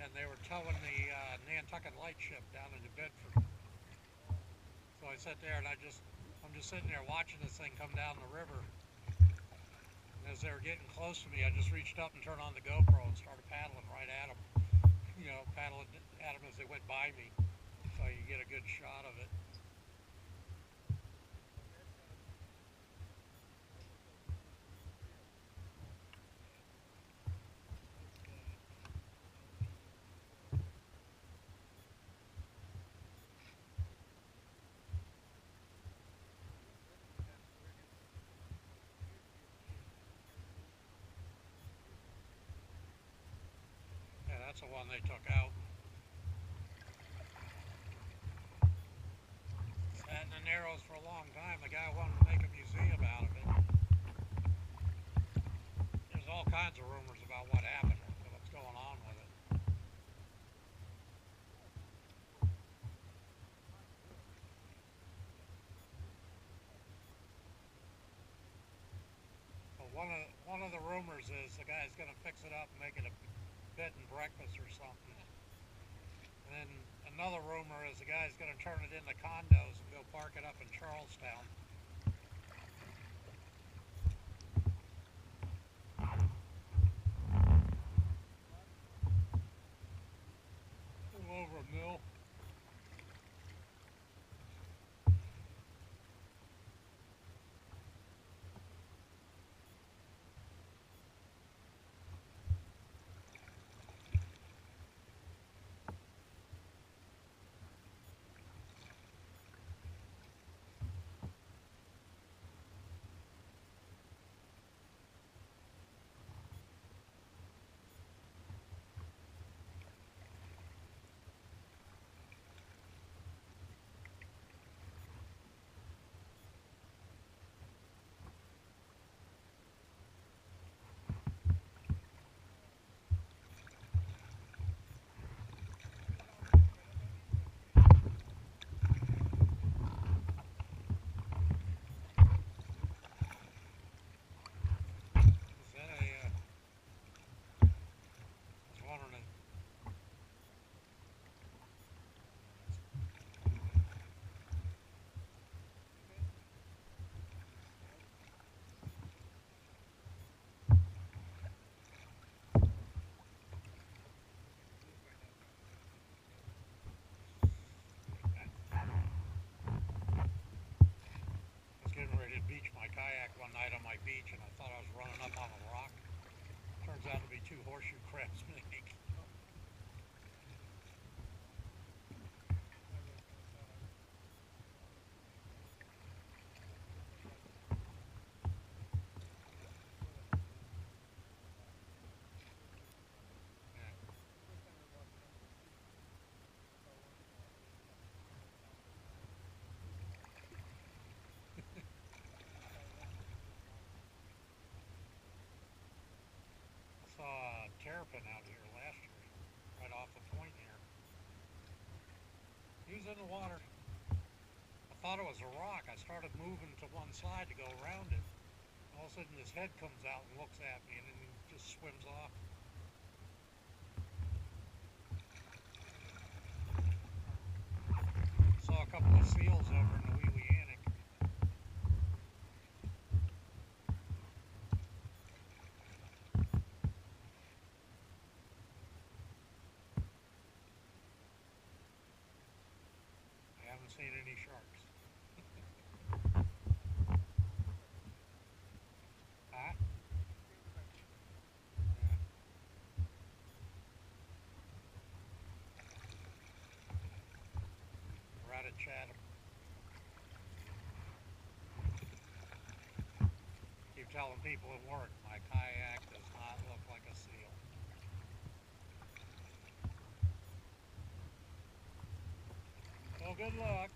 and they were towing the Nantucket Lightship down into Bedford. So I sat there and I'm just sitting there watching this thing come down the river. And as they were getting close to me, I just reached up and turned on the GoPro and started paddling right at them. You know, paddling at them as they went by me, so you get a good shot of it. Yeah, that's the one they took out. Sat in the Narrows for a long time. The guy wanted to make a museum out of it. There's all kinds of rumors about what happened, what's going on with it. But one of the rumors is the guy's going to fix it up and make it a bed and breakfast or something. And then another rumor is the guy's going to turn it into condos and go park it up in Charlestown. All over a mill. Is that a, I was wondering, I was getting ready to beach my kayak one night on my beach, and I thought I was running up on a rock. Turns out to be two horseshoe crabs snake. I saw a terrapin out here last year, right off the point here. He was in the water. I thought it was a rock. I started moving to one side to go around it. All of a sudden his head comes out and looks at me, and then he just swims off. Saw a couple of seals over in the wee wee annex. I haven't seen any sharks. Huh? Yeah. We're out at Chatham. Keep telling people at work my kayak does not look like a seal. Well, good luck.